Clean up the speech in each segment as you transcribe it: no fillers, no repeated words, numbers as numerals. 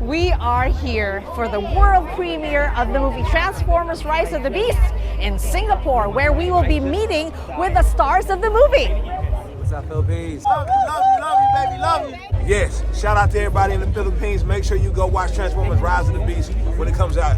We are here for the world premiere of the movie Transformers Rise of the Beasts in Singapore, where we will be meeting with the stars of the movie. What's up, Philippines? Love you, baby, love you. Yes, shout out to everybody in the Philippines. Make sure you go watch Transformers Rise of the Beast when it comes out.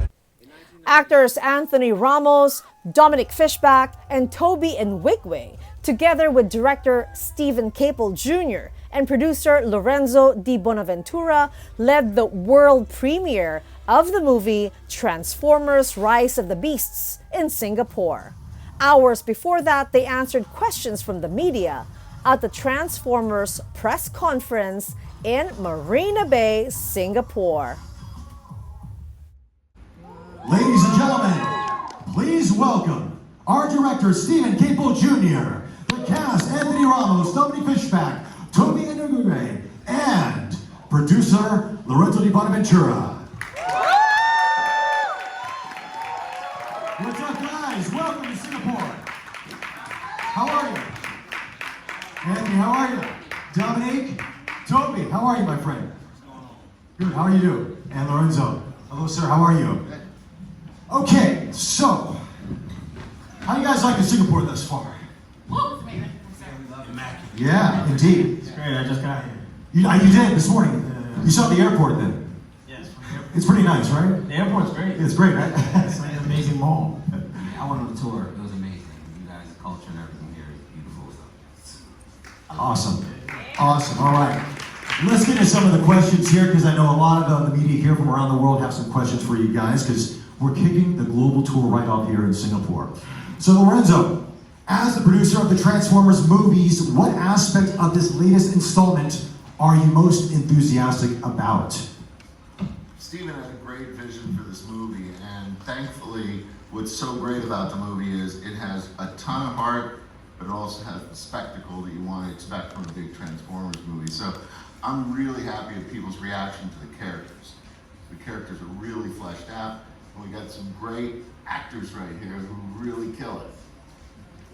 Actors Anthony Ramos, Dominic Fishback, and Toby Nwigwe, together with director Stephen Capel Jr. and producer Lorenzo Di Bonaventura, led the world premiere of the movie Transformers Rise of the Beasts in Singapore. Hours before that, they answered questions from the media at the Transformers press conference in Marina Bay, Singapore. Ladies and gentlemen, please welcome our director Stephen Capel Jr., the cast Anthony Ramos, Dominic Fishback, Toby Nwigwe, and producer Lorenzo Di Bonaventura. What's up, guys? Welcome to Singapore. How are you? Anthony, how are you? Dominic, Toby, how are you, my friend? Good, how are you doing? And Lorenzo. Hello, sir, how are you? Okay, so, how do you guys like in Singapore thus far? Yeah, indeed. It's great, I just got here. You did this morning. You saw the airport then? Yes, from the airport. It's pretty nice, right? The airport's great. It's great, right? It's like an amazing mall. I went on the tour. It was amazing. You guys' culture and everything here is beautiful. So. Awesome. Awesome. All right. Let's get into some of the questions here because I know a lot of the media here from around the world have some questions for you guys because we're kicking the global tour right off here in Singapore. So Lorenzo, as the producer of the Transformers movies, what aspect of this latest installment are you most enthusiastic about? Stephen had a great vision for this movie, and thankfully, what's so great about the movie is it has a ton of heart, but it also has the spectacle that you want to expect from a big Transformers movie. So I'm really happy with people's reaction to the characters. The characters are really fleshed out, and we got some great actors right here who really kill it.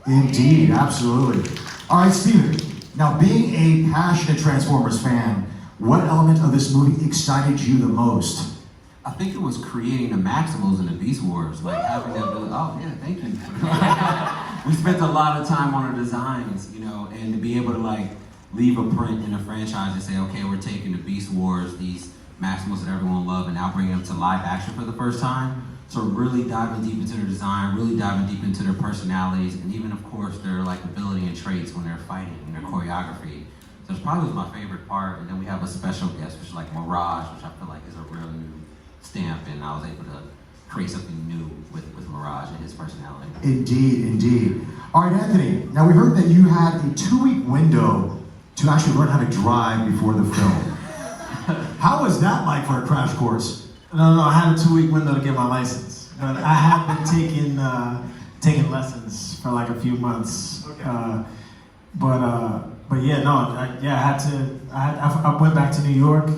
Indeed, absolutely. All right, Stephen, now being a passionate Transformers fan, what element of this movie excited you the most? I think it was creating the Maximals in the Beast Wars, like having them. Oh yeah, thank you. We spent a lot of time on our designs, you know, and to be able to like leave a print in a franchise and say, okay, we're taking the Beast Wars, these Maximals that everyone loved, and now bringing them to live action for the first time. So really diving deep into their design, really diving deep into their personalities, and even of course their like ability and traits when they're fighting and their choreography. So it's probably my favorite part. And then we have a special guest, which is like Mirage, which I feel like is a real new stamp, and I was able to create something new with Mirage and his personality. Indeed, indeed. All right, Anthony, now we heard that you had a 2-week window to actually learn how to drive before the film. How was that like for a crash course? No, I had a 2-week window to get my license, but I have been taking lessons for like a few months. Okay. But yeah, no, I went back to New York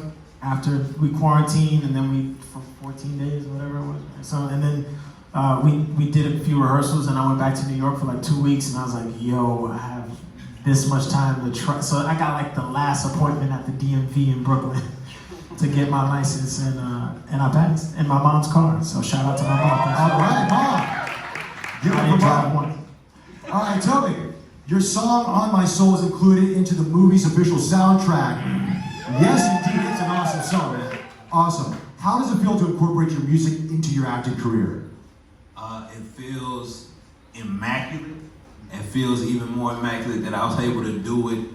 after we quarantined, and then for 14 days, whatever it was. So, and then we did a few rehearsals, and I went back to New York for like 2 weeks, and I was like, yo, I have this much time to try. So I got like the last appointment at the DMV in Brooklyn to get my license, and I passed in my mom's car. So shout out to my mom. All right, Mom. Give it for Mom. All right, Toby, your song "On My Soul" is included into the movie's official soundtrack. Yes, indeed, it's an awesome song, man. Awesome. How does it feel to incorporate your music into your acting career? It feels immaculate. It feels even more immaculate that I was able to do it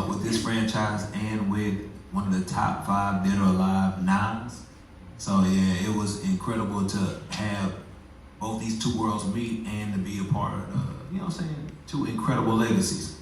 with this franchise and with one of the top 5 Dead or Alive noms. So yeah, it was incredible to have both these two worlds meet and to be a part of, you know what I'm saying, 2 incredible legacies.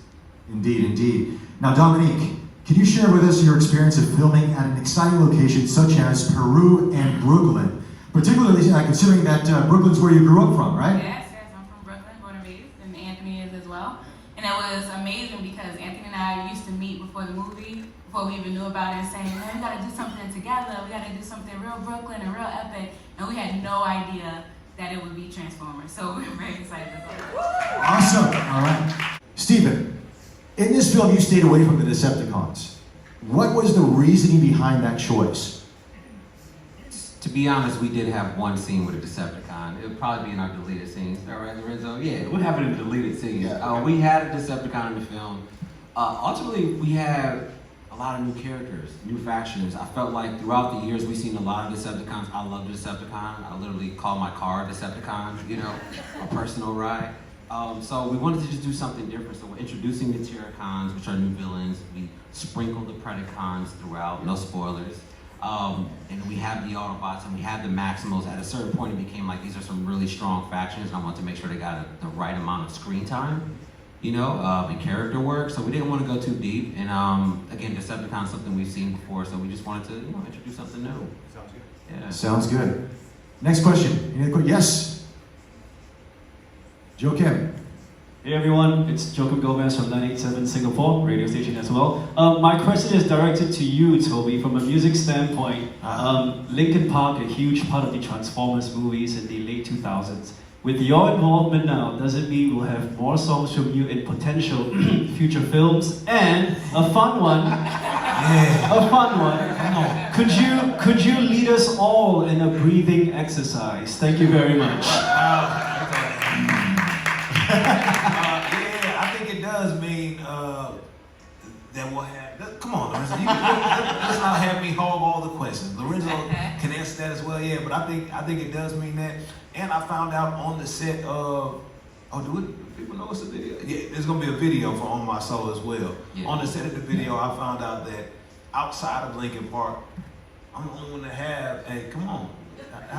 Indeed, indeed. Now, Dominique, can you share with us your experience of filming at an exciting location such as Peru and Brooklyn? Particularly considering that Brooklyn's where you grew up from, right? Yes, I'm from Brooklyn, born and raised, and Anthony is as well. And it was amazing because Anthony and I used to meet before the movie, before we even knew about it, and saying, man, we gotta do something together, we gotta do something real Brooklyn and real epic, and we had no idea that it would be Transformers, so we're very excited about it. Awesome, all right. Stephen, in this film you stayed away from the Decepticons. What was the reasoning behind that choice? To be honest, we did have one scene with a Decepticon. It would probably be in our deleted scenes. Is that right, Lorenzo? Yeah, we have it in deleted scenes. Yeah. We had a Decepticon in the film. Ultimately, we had a lot of new characters, new factions. I felt like throughout the years, we've seen a lot of Decepticons. I love the Decepticon. I literally call my car Decepticon, you know, a personal ride. So we wanted to just do something different. So we're introducing the Terracons, which are new villains. We sprinkled the Predacons throughout, no spoilers. And we have the Autobots and we have the Maximals. At a certain point, it became like these are some really strong factions, and I wanted to make sure they got the right amount of screen time, you know, and character work. So we didn't want to go too deep. And again, Decepticon is something we've seen before, so we just wanted to, you know, introduce something new. Sounds good. Yeah. Sounds good. Next question. Any other questions? Yes. Joe Kim. Hey everyone, it's Joachim Gomez from 987 Singapore, radio station as well. My question is directed to you, Toby, from a music standpoint. Linkin Park, a huge part of the Transformers movies in the late 2000s. With your involvement now, does it mean we'll have more songs from you in potential future films? And a fun one, Could you lead us all in a breathing exercise? Thank you very much. Yeah, I think it does mean that we'll have. Come on, Lorenzo. Let's not have me hog all the questions. Lorenzo can answer that as well. Yeah, but I think it does mean that. And I found out on the set of. Do people know it's a video? Yeah, there's gonna be a video for On My Soul as well. Yeah. On the set of the video, I found out that outside of Linkin Park, I'm the only one to have. Hey, come on. An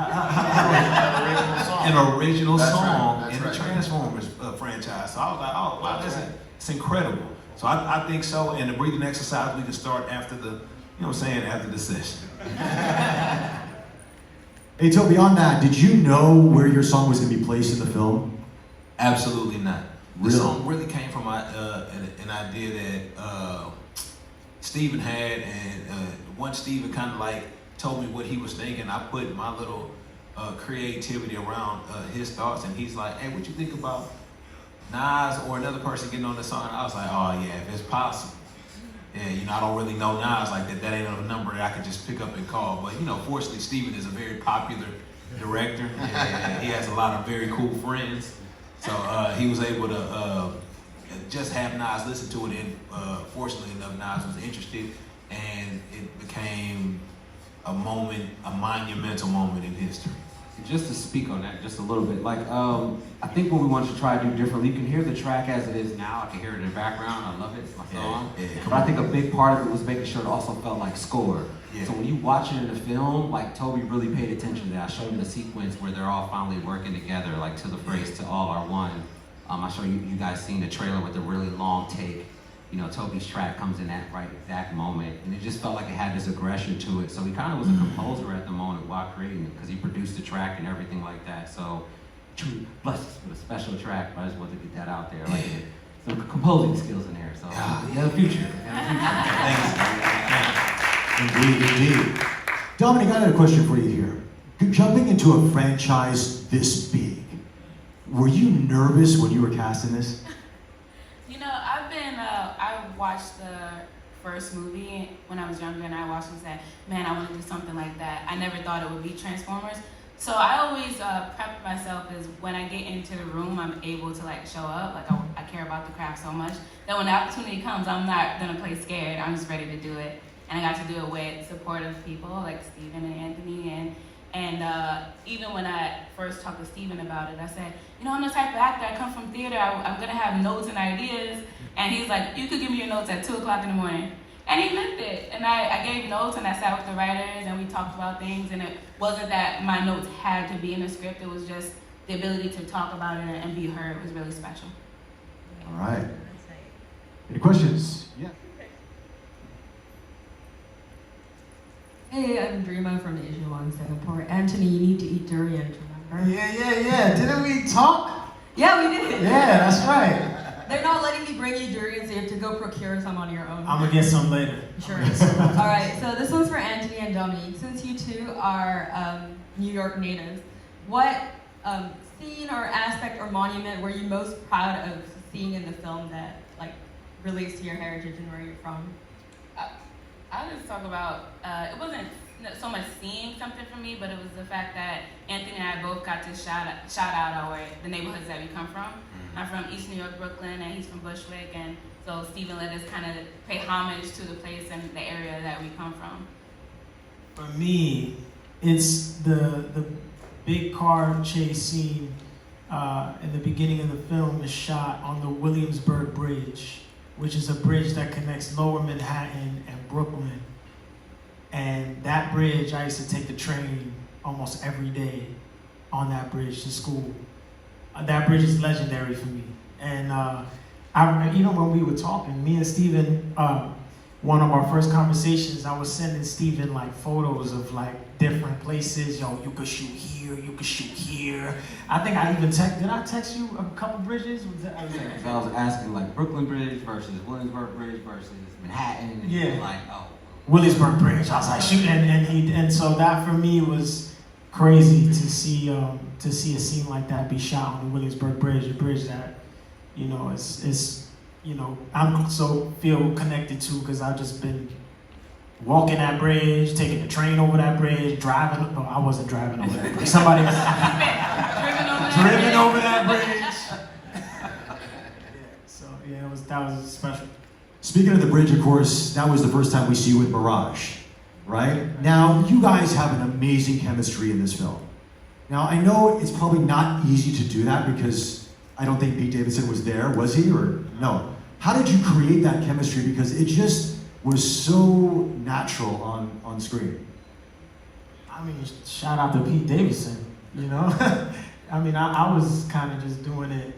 original song in the Transformers franchise. So I was like, oh, wow, it's incredible. So I think so. And the breathing exercise, we can start after the, you know what I'm saying, after the session. Hey, Toby, on that, did you know where your song was going to be placed in the film? Absolutely not. The Really? song really came from an idea that Steven had, and once Steven kind of like told me what he was thinking, I put my little creativity around his thoughts, and he's like, hey, what you think about Nas or another person getting on the song? And I was like, oh yeah, if it's possible. Yeah, you know, I don't really know Nas like that. That ain't a number that I could just pick up and call. But you know, fortunately, Steven is a very popular director. And he has a lot of very cool friends. So he was able to just have Nas listen to it, and fortunately enough, Nas was interested, and it became a moment, a monumental moment in history. Just to speak on that just a little bit, like I think what we wanted to try to do differently, you can hear the track as it is now, I can hear it in the background, I love it, it's my song. But I think a big part of it was making sure it also felt like score. Yeah. So when you watch it in the film, like Toby really paid attention to that. I showed him the sequence where they're all finally working together, like to the phrase, to all are one. I showed you guys seen the trailer with the really long take. You know, Toby's track comes in that right exact moment, and it just felt like it had this aggression to it. So he kind of was a composer at the moment while creating it, because he produced the track and everything like that. So, true blessings with a special track, but I just wanted to get that out there. Like, some composing skills in there. So, yeah, the future. Indeed. Dominic, I got a question for you here. Jumping into a franchise this big, were you nervous when you were casting this? You know, I watched the first movie when I was younger, and I watched it and said, man, I want to do something like that. I never thought it would be Transformers. So I always prep myself as when I get into the room, I'm able to like show up. Like I care about the craft so much that when the opportunity comes, I'm not gonna play scared. I'm just ready to do it. And I got to do it with supportive people like Steven and Anthony, and even when I first talked to Steven about it, I said, you know, I'm the type of actor, I come from theater, I'm gonna have notes and ideas. And he's like, you could give me your notes at 2 o'clock in the morning. And he meant it. And I gave notes, and I sat with the writers, and we talked about things, and it wasn't that my notes had to be in the script, it was just the ability to talk about it and be heard was really special. All right. Any questions? Yeah. Hey, I'm Dreama from the Asian One Singapore. Anthony, you need to eat durian, remember? Yeah. Didn't we talk? Yeah, we did. Yeah, that's right. They're not letting me bring you durian, so you have to go procure some on your own. I'm gonna get some later. Sure. All right, so this one's for Anthony and Dominique. Since you two are New York natives, what scene or aspect or monument were you most proud of seeing in the film that like relates to your heritage and where you're from? I'll just talk about, it wasn't so much seeing something for me, but it was the fact that Anthony and I both got to shout out the neighborhoods that we come from. I'm from East New York, Brooklyn, and he's from Bushwick, and so Stephen let us kind of pay homage to the place and the area that we come from. For me, it's the big car chase scene in the beginning of the film is shot on the Williamsburg Bridge, which is a bridge that connects Lower Manhattan and Brooklyn. And that bridge, I used to take the train almost every day on that bridge to school. That bridge is legendary for me. And when we were talking, me and Steven, one of our first conversations, I was sending Steven like photos of like different places. Yo, you could shoot here, you could shoot here. I think I even did I text you a couple bridges? I was asking like Brooklyn Bridge versus Williamsburg Bridge versus Manhattan. And yeah. Like, oh. Williamsburg Bridge. I was like, shoot, and so that for me was crazy to see a scene like that be shot on the Williamsburg Bridge, a bridge that, is I'm so feel connected to because I've just been walking that bridge, taking the train over that bridge, driving. No, I wasn't driving over that bridge. Somebody was driven over that bridge. That was special. Speaking of the bridge, of course, that was the first time we see you with Mirage, right? Now, you guys have an amazing chemistry in this film. Now, I know it's probably not easy to do that because I don't think Pete Davidson was there, was he, or no? How did you create that chemistry? Because it just was so natural on screen. I mean, shout out to Pete Davidson, I mean, I was kind of just doing it,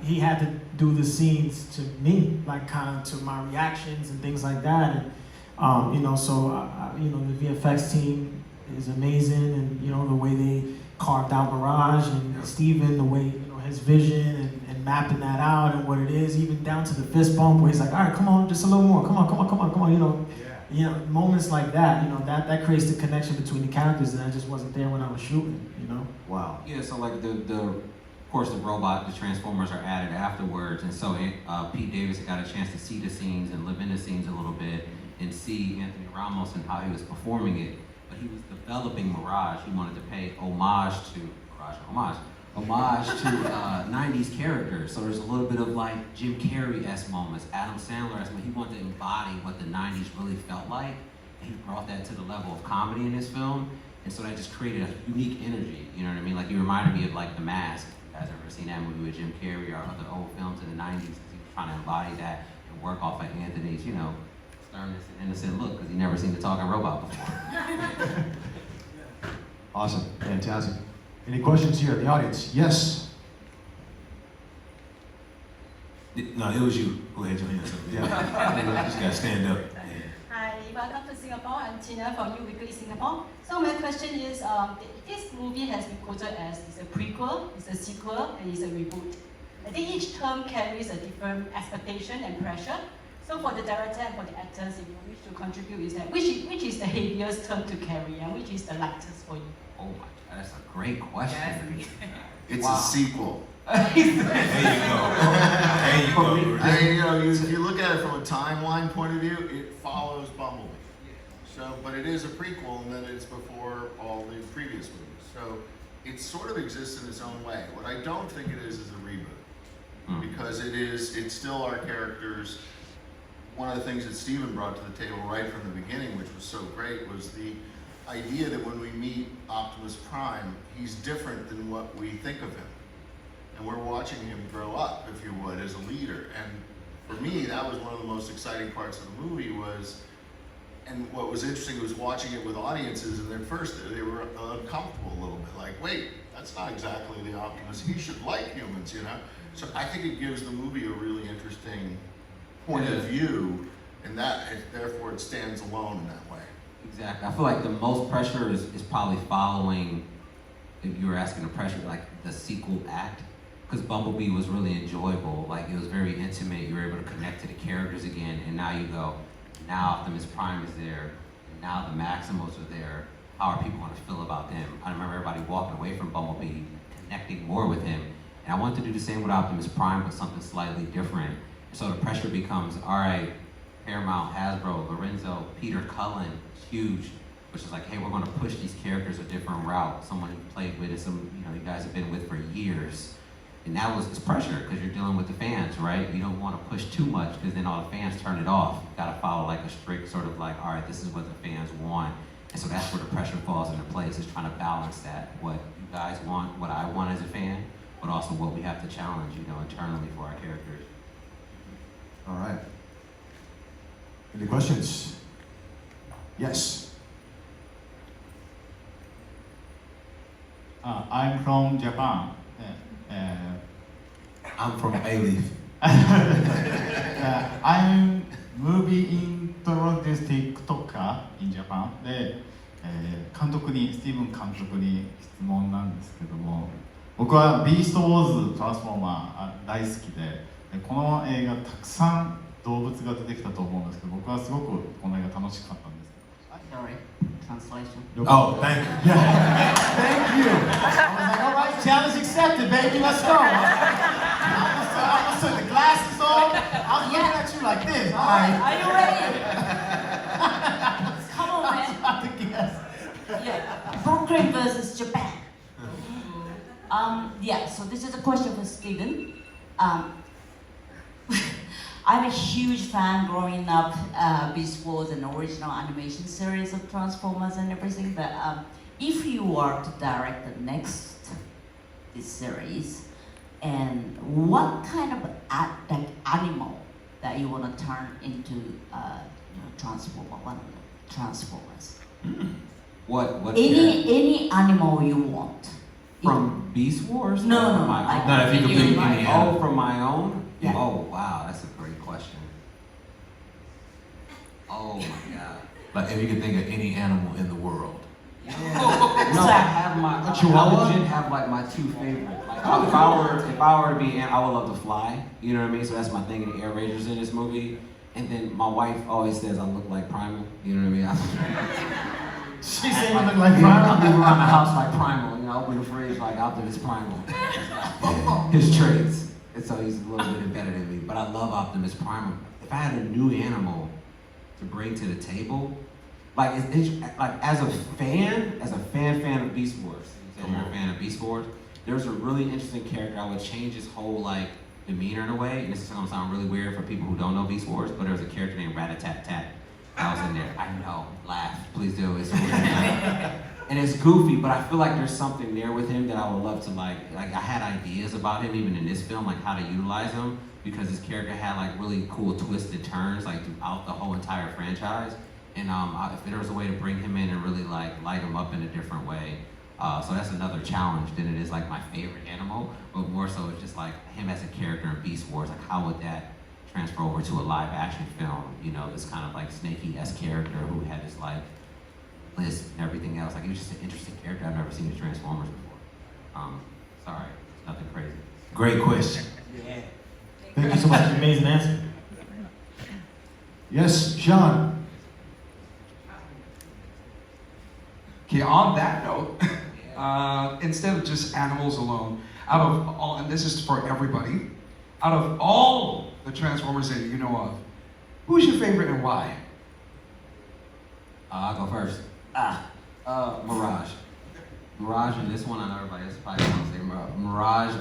he had to do the scenes to me, like kind of to my reactions and things like that. And, the VFX team is amazing, and, the way they carved out Mirage, and Steven, the way, his vision and mapping that out and what it is, even down to the fist bump where he's like, all right, come on, just a little more, come on, moments like that, that creates the connection between the characters, and I just wasn't there when I was shooting, Wow. Yeah, so like of course the Transformers are added afterwards, and so Pete Davidson got a chance to see the scenes and live in the scenes a little bit and see Anthony Ramos and how he was performing it, but he was developing Mirage. He wanted to pay homage to 90s characters. So there's a little bit of like Jim Carrey-esque moments, Adam Sandler-esque moments. He wanted to embody what the 90s really felt like, and he brought that to the level of comedy in his film, and so that just created a unique energy, you know what I mean? Like, he reminded me of like The Mask. If you guys ever seen that movie with Jim Carrey or other old films in the 90s, because he was trying to embody that and work off of Anthony's, sternness and innocent look, because he never seen the talking robot before. Awesome, fantastic. Any questions here in the audience? Yes. No, it was you. Go ahead, Joanna. Yeah. Just gotta stand up. Hi, welcome to Singapore. I'm Tina from New Weekly Singapore. So my question is, this movie has been quoted as it's a prequel, it's a sequel, and it's a reboot. I think each term carries a different expectation and pressure. So for the director and for the actors, if you wish to contribute, is that which is the heaviest term to carry and which is the lightest for you? Oh my God, that's a great question. It's a sequel. There you go. If you look at it from a timeline point of view, it follows Bumblebee. So, but it is a prequel, and then it's before all the previous movies. So it sort of exists in its own way. What I don't think it is a reboot, because it's still our characters. One of the things that Steven brought to the table right from the beginning, which was so great, was the idea that when we meet Optimus Prime, he's different than what we think of him. And we're watching him grow up, if you would, as a leader. And for me, that was one of the most exciting parts of the movie was, and what was interesting was watching it with audiences, and at first they were uncomfortable a little bit, like, wait, that's not exactly the Optimus. He should like humans, So I think it gives the movie a really interesting point of view, and therefore it stands alone in that way. Exactly. I feel like the most pressure is probably following, if you were asking the pressure, like the sequel act, because Bumblebee was really enjoyable. Like, it was very intimate. You were able to connect to the characters again, and now you go, now Optimus Prime is there, and now the Maximals are there. How are people going to feel about them? I remember everybody walking away from Bumblebee, connecting more with him, and I wanted to do the same with Optimus Prime, but something slightly different. So the pressure becomes, all right, Paramount, Hasbro, Lorenzo, Peter Cullen, huge. which is like, hey, we're going to push these characters a different route. Someone you played with, and some you guys have been with for years, and that was this pressure because you're dealing with the fans, right? You don't want to push too much because then all the fans turn it off. You got to follow like a strict sort of like, all right, this is what the fans want, and so that's where the pressure falls into place. Is trying to balance that, what you guys want, what I want as a fan, but also what we have to challenge, internally for our characters. All right. Any questions? Yes. I'm from Japan. I'm from A-Leaf. I'm movie introduced TikToker in Japan で、監督にスティーブン監督に質問なんですけども、僕はビーストウォーズトランスフォーマー大好きで、この映画たくさん動物が出てきたと思うんですけど、僕はすごくこの映画楽しかったんです。Sorry, translation. Oh, thank you. Thank you. I was like, all right, challenge accepted, baby. Let's go. I almost took the glasses off. I was looking at you like this. All right. Are you ready? Come on, man. I think yes. Yeah, Brooklyn versus Japan. Yeah, so this is a question for Steven. I'm a huge fan growing up, Beast Wars and original animation series of Transformers and everything, but if you were to direct the next this series, and what kind of animal that you want to turn into Transformer, one of the Transformers? What Any animal you want. From Beast Wars? No, No, if you could pick any animal. Oh, from my own? Yeah. Oh, wow, that's a great question. Oh my God. Like if you could think of any animal in the world. No, I have my Chihuahua? I legit have like my two favorite. Like, if I were to be, I would love to fly. You know what I mean? So that's my thing in the Air Rangers in this movie. And then my wife always says I look like Primal. You know what I mean? She said you look like I Primal. move around the house like Primal. Open the fridge like Optimus Primal. His traits. And so he's a little bit better than me. But I love Optimus Primal. If I had a new animal to bring to the table, like as a fan of Beast Wars. You're a fan of Beast Wars. There's a really interesting character. I would change his whole like demeanor in a way. And this is gonna sound really weird for people who don't know Beast Wars, but there's a character named Rat-a-tat-tat. I was in there. I know. Laugh. Please do. It's and it's goofy, but I feel like there's something there with him that I would love to like I had ideas about him even in this film, like how to utilize him, because his character had like really cool twisted turns like throughout the whole entire franchise. And if there was a way to bring him in and really like light him up in a different way. So that's another challenge than it is like my favorite animal, but more so it's just like him as a character in Beast Wars, like how would that transfer over to a live action film, this kind of like snaky-esque character who had this like lisp and everything else. Like it was just an interesting character. I've never seen the Transformers before. Sorry, nothing crazy. Great question. Yeah. Thank you so much for the amazing answer. Yes, Sean. Okay, on that note, instead of just animals alone, out of all, and this is for everybody, out of all the Transformers that you know of, who's your favorite and why? I'll go first. Mirage. Mirage in this one, I know everybody else probably wants to say Mirage,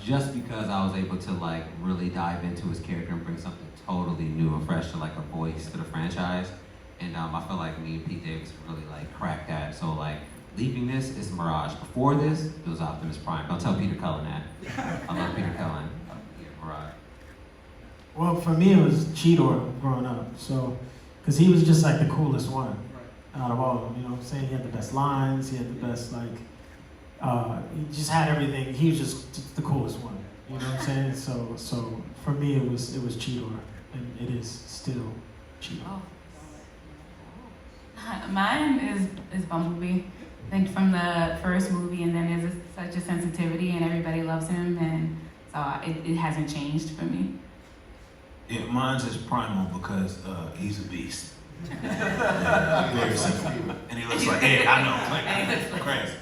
just because I was able to like really dive into his character and bring something totally new and fresh to like a voice to the franchise. And I feel like me and Pete Davis really like cracked that. So like leaving this is Mirage. Before this, it was Optimus Prime. Don't tell Peter Cullen that. I love Peter Cullen. Mirage. Well, for me, it was Cheetor growing up. So, because he was just like the coolest one out of all of them. You know what I'm saying? He had the best lines. He had the best, like, he just had everything. He was just the coolest one. You know what I'm saying? So for me, it was Cheetor. And it is still Cheetor. Oh. Mine is Bumblebee. I think from the first movie, and then there's such a sensitivity, and everybody loves him, and so it hasn't changed for me. Yeah, mine's is Primal because he's a beast. Very simple. And he looks like, hey, I know, crazy.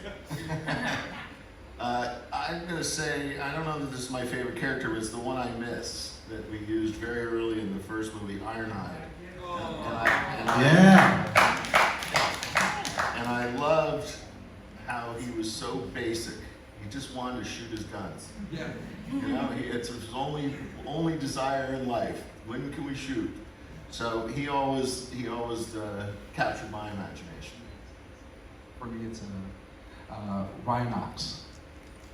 I'm gonna say, I don't know that this is my favorite character, but it's the one I miss that we used very early in the first movie, Ironhide. Yeah. I loved how he was so basic. He just wanted to shoot his guns. Yeah. You know, it's his only desire in life. When can we shoot? So he always captured my imagination. For me, it's Rhinox.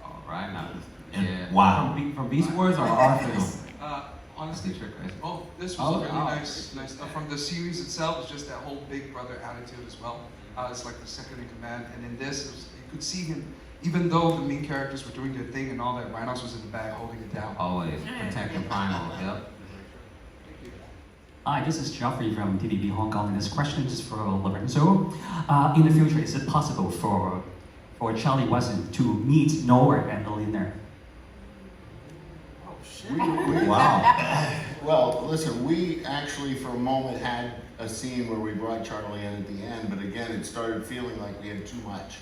Oh, Rhinox. Yeah. Wow. From Beast Wars or our film? Honestly, Trick Race. oh, this was really nice. From the series itself, it's just that whole big brother attitude as well. It's like the second in command, and in this, you could see him. Even though the main characters were doing their thing and all that, Rhinox was in the back holding it down. Always protecting Primal. Yep. Hi, this is Geoffrey from TVB Hong Kong, and this question is for Lorenzo. In the future, is it possible for Charlie Weston to meet Noah and Elena? Wow. Well, listen, we actually for a moment had a scene where we brought Charlie in at the end, but again, it started feeling like we had too much.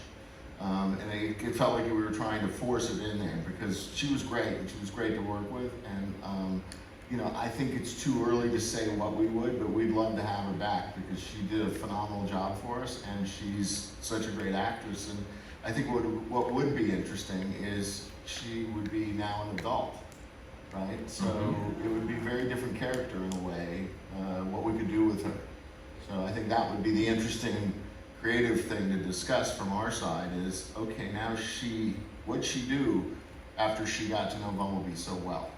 And it felt like we were trying to force it in there because she was great and she was great to work with. And, you know, I think it's too early to say what we would, but we'd love to have her back because she did a phenomenal job for us and she's such a great actress. And I think what would be interesting is she would be now an adult, right? So it would be a very different character in a way, what we could do with her. So I think that would be the interesting creative thing to discuss from our side is, okay, now what'd she do after she got to know Bumblebee so well?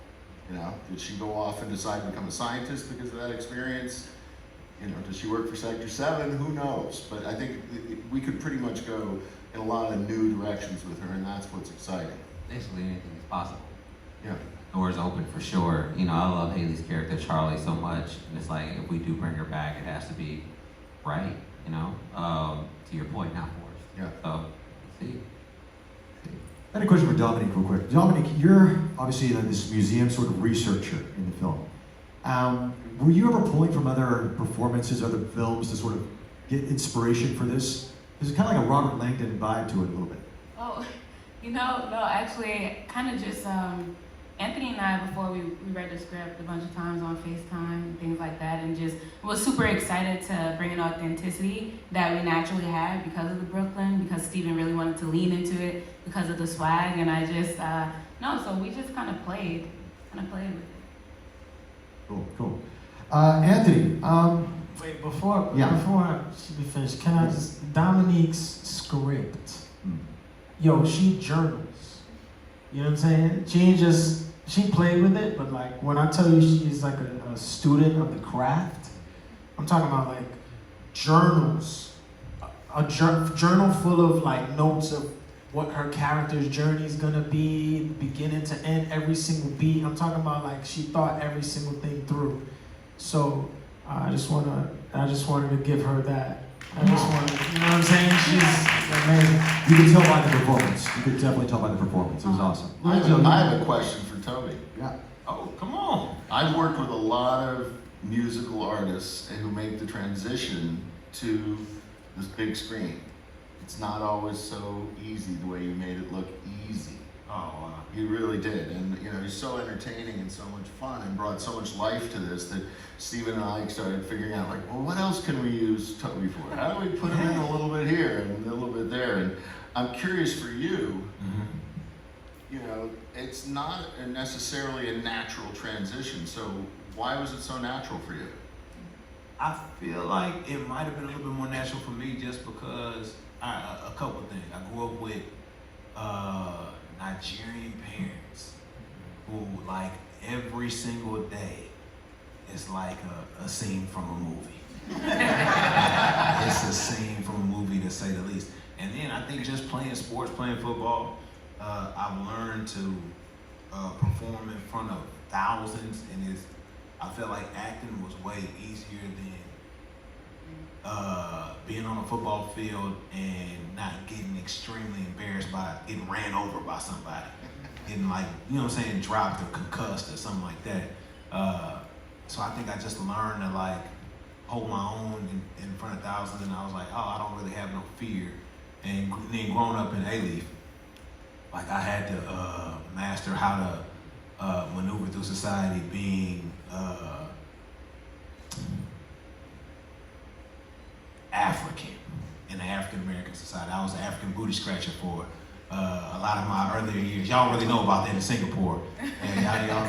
You know, did she go off and decide to become a scientist because of that experience? You know, does she work for Sector 7? Who knows? But I think we could pretty much go in a lot of new directions with her, and that's what's exciting. Basically anything is possible. Yeah. Doors open for sure. You know, I love Haley's character Charlie so much, and it's like if we do bring her back, it has to be right. You know, to your point, not forced. Yeah. So, see. I had a question for Dominic real quick. Dominic, you're obviously this museum sort of researcher in the film. Were you ever pulling from other performances, other films to sort of get inspiration for this? There's kind of like a Robert Langdon vibe to it a little bit. Oh, you know, no, actually, kind of just Anthony and I, before we read the script a bunch of times on FaceTime and things like that, and just was super excited to bring an authenticity that we naturally had because of the Brooklyn, because Steven really wanted to lean into it because of the swag, and I just, so we just kind of played with it. Cool. Anthony, wait, before she be finished, can I just, Dominique's script, yo, she journals. You know what I'm saying? She played with it, but like, when I tell you she's like a student of the craft, I'm talking about like journals. A journal full of like notes of what her character's journey is gonna be, beginning to end, every single beat. I'm talking about like, she thought every single thing through. So I just wanted to give her that. I just wanted, you know what I'm saying? She's amazing. You could tell by the performance. You could definitely tell by the performance. It was awesome. I have a question for Toby. Yeah. Oh, come on. I've worked with a lot of musical artists who make the transition to this big screen. It's not always so easy the way you made it look easy. Oh, wow. You really did. And, you know, he's so entertaining and so much fun and brought so much life to this that Steven and I started figuring out, like, well, what else can we use Toby for? How do we put him in a little bit here and a little bit there? And I'm curious for you, you know, it's not necessarily a natural transition. So why was it so natural for you? I feel like it might have been a little bit more natural for me just because a couple of things. I grew up with Nigerian parents who, like, every single day is like a scene from a movie. It's a scene from a movie, to say the least. And then I think just playing sports, playing football, I've learned to perform in front of thousands, and I felt like acting was way easier than being on a football field and not getting extremely embarrassed by getting ran over by somebody. Getting, like, you know what I'm saying, dropped or concussed or something like that. So I think I just learned to, like, hold my own in front of thousands, and I was like, oh, I don't really have no fear. And then growing up in A-Leaf, like, I had to master how to maneuver through society being African in an African American society. I was an African booty scratcher for a lot of my earlier years. Y'all really know about that in Singapore. And y'all don't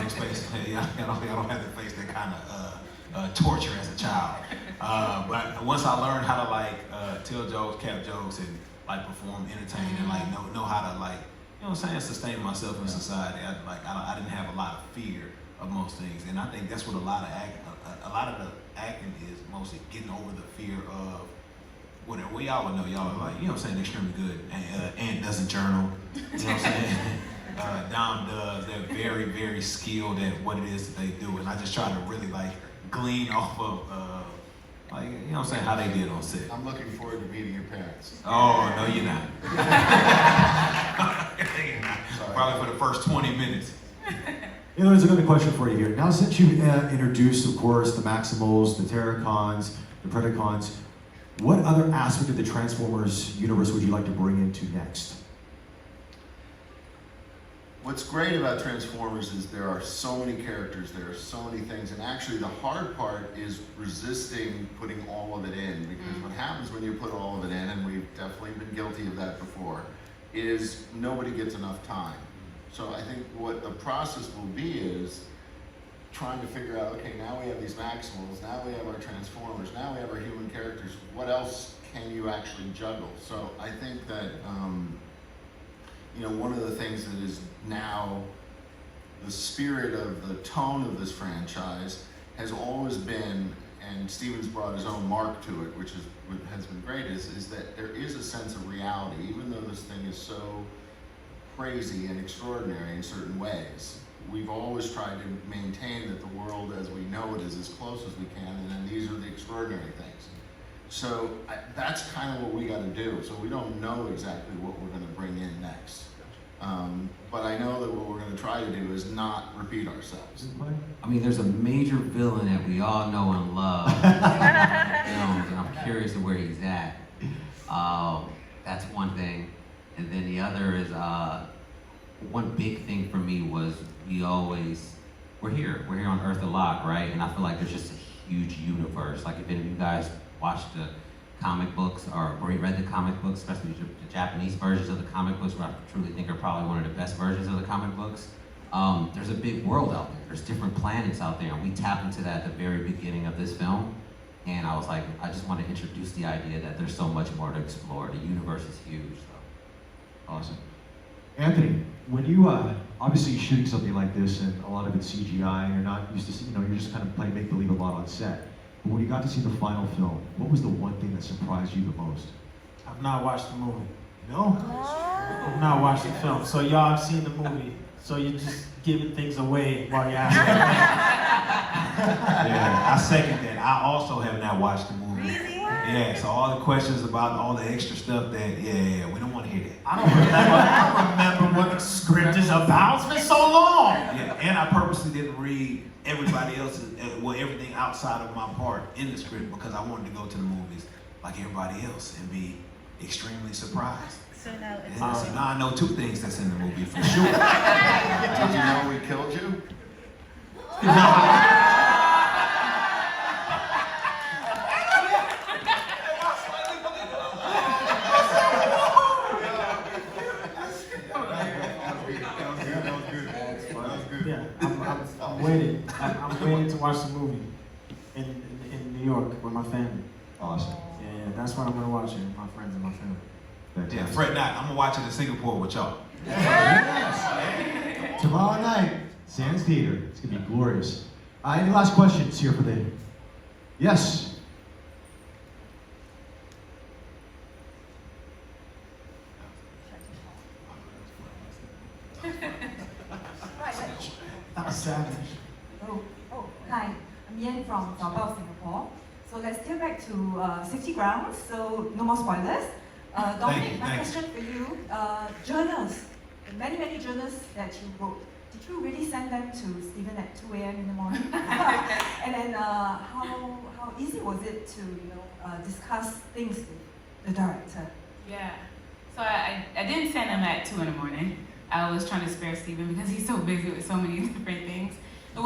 have to face that kind of torture as a child. But once I learned how to like tell jokes, cap jokes, and like perform, entertain, and like know how to like, you know what I'm saying, sustain myself in society. I didn't have a lot of fear of most things, and I think that's what a lot of the acting is, mostly getting over the fear of whatever. We all know y'all are like, you know what I'm saying, extremely good. Ant doesn't journal, you know what I'm saying. Dom does. They're very, very skilled at what it is that they do, and I just try to really like glean off of like, you know what I'm saying, how they did on set. I'm looking forward to meeting your parents. Oh, no, you're not. Probably for the first 20 minutes. You know, there's another question for you here. Now, since you introduced, of course, the Maximals, the Terracons, the Predacons, what other aspect of the Transformers universe would you like to bring into next? What's great about Transformers is there are so many characters, there are so many things, and actually the hard part is resisting putting all of it in, because what happens when you put all of it in, and we've definitely been guilty of that before, is nobody gets enough time. So I think what the process will be is trying to figure out, okay, now we have these Maximals, now we have our Transformers, now we have our human characters, what else can you actually juggle? So I think that, you know, one of the things that is now the spirit of the tone of this franchise has always been, and Steven's brought his own mark to it, which has been great, is that there is a sense of reality, even though this thing is so crazy and extraordinary in certain ways. We've always tried to maintain that the world as we know it is as close as we can, and then these are the extraordinary things. So that's kind of what we got to do. So we don't know exactly what we're going to bring in next. But I know that what we're going to try to do is not repeat ourselves. I mean, there's a major villain that we all know and love, and I'm curious of where he's at. That's one thing. And then the other is, one big thing for me was we're here on Earth a lot, right? And I feel like there's just a huge universe. Like if any of you guys watched the comic books or read the comic books, especially the Japanese versions of the comic books, what I truly think are probably one of the best versions of the comic books, there's a big world out there. There's different planets out there, and we tap into that at the very beginning of this film. And I was like, I just want to introduce the idea that there's so much more to explore. The universe is huge. So. Awesome. Anthony, when you obviously shooting something like this, and a lot of it's CGI, and you're not used to, you know, you're just kind of playing make-believe a lot on set. But when you got to see the final film, what was the one thing that surprised you the most? I've not watched the movie. No? I've not watched the film. So y'all have seen the movie. So you're just giving things away while you're asking. Yeah, I second that. I also have not watched the movie. Really? Yeah, so all the questions about all the extra stuff that, we don't want to hear that. I don't remember what the script is about. It's been so long. Yeah, and I purposely didn't read everybody else's, everything outside of my part in the script, because I wanted to go to the movies like everybody else and be extremely surprised. So now it's So now I know two things that's in the movie for sure. Did you know we killed you? Yeah, I'm waiting. I'm waiting to watch the movie in New York with my family. Awesome. Yeah, that's what I'm gonna watch it with my friends and my family. Yeah, fret not. I'm gonna watch it in Singapore with y'all. Yes. Tomorrow night, Sands Theater. It's gonna be glorious. Any last questions here for the? Yes. That was savage. Hi, I'm Yen from Taobao, Singapore. So let's turn back to safety grounds, so no more spoilers. Dominic, my question for you, journals, the many journals that you wrote, did you really send them to Steven at 2 a.m. in the morning? And then how easy was it to discuss things with the director? Yeah, so I didn't send them at 2 in the morning. I was trying to spare Steven because he's so busy with so many different things. It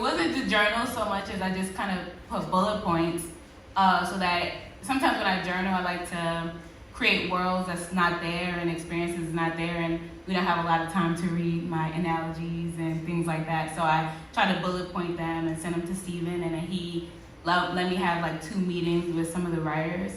wasn't the journal so much as I just kind of put bullet points so that sometimes when I journal, I like to create worlds that's not there and experiences not there, and we don't have a lot of time to read my analogies and things like that. So I try to bullet point them and send them to Steven, and then he let me have like 2 meetings with some of the writers.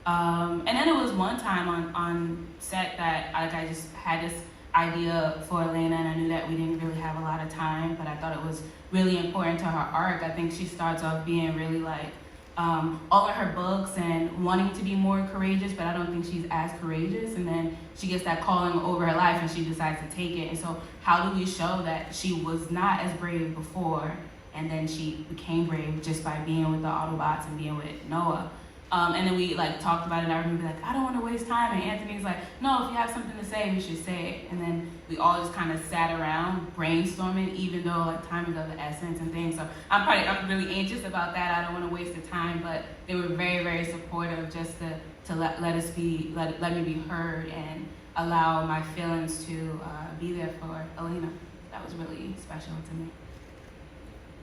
And then it was one time on set that I just had this idea for Elena, and I knew that we didn't really have a lot of time, but I thought it was really important to her arc. I think she starts off being really like, all of her books and wanting to be more courageous, but I don't think she's as courageous. And then she gets that calling over her life and she decides to take it. And so how do we show that she was not as brave before and then she became brave just by being with the Autobots and being with Noah? And then we like talked about it, and I remember like, I don't want to waste time. And Anthony's like, no, if you have something to say, we should say it. And then we all just kind of sat around brainstorming, even though like time is of the essence and things. So I'm really anxious about that. I don't want to waste the time, but they were very, very supportive just to let me be heard and allow my feelings to be there for Elena. That was really special to me.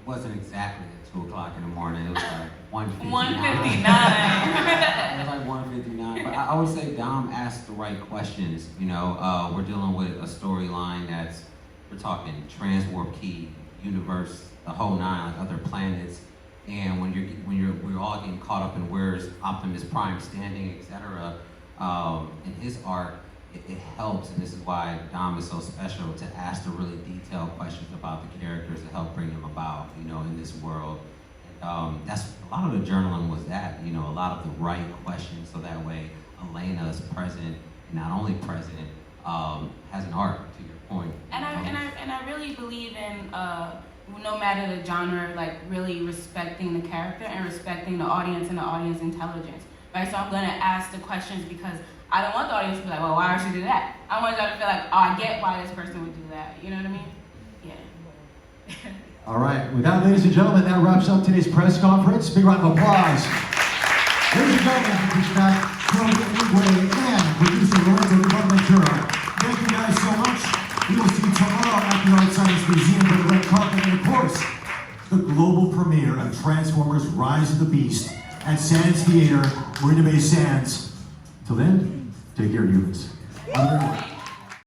It wasn't exactly at 2 o'clock in the morning. It was like 1:59. 1:59. It was like 1:59. But I would say Dom asked the right questions. You know, we're dealing with a storyline we're talking transwarp key, universe, the whole 9, like other planets. And we're all getting caught up in where's Optimus Prime standing, etc. In his arc, it helps, and this is why Dom is so special, to ask the really detailed questions about the characters to help bring them about, you know, in this world. And that's a lot of the journaling was that, you know, a lot of the right questions, so that way Elena is present, and not only present, has an arc, to your point. And I really believe in no matter the genre, like really respecting the character and respecting the audience and the audience intelligence, right? So I'm gonna ask the questions because I don't want the audience to be like, well, why would she do that? I want y'all to feel like, oh, I get why this person would do that. You know what I mean? Yeah. All right, with that, ladies and gentlemen, that wraps up today's press conference. Big round of applause. Ladies and gentlemen, Fishback, Tony Wigway, and producer Lorenzo Ventura. Thank you guys so much. We will see you tomorrow at the Art Science Museum for the red carpet, and of course, the global premiere of Transformers Rise of the Beast at Sands Theater, Marina Bay Sands. Till then, take care, humans. Have a good one.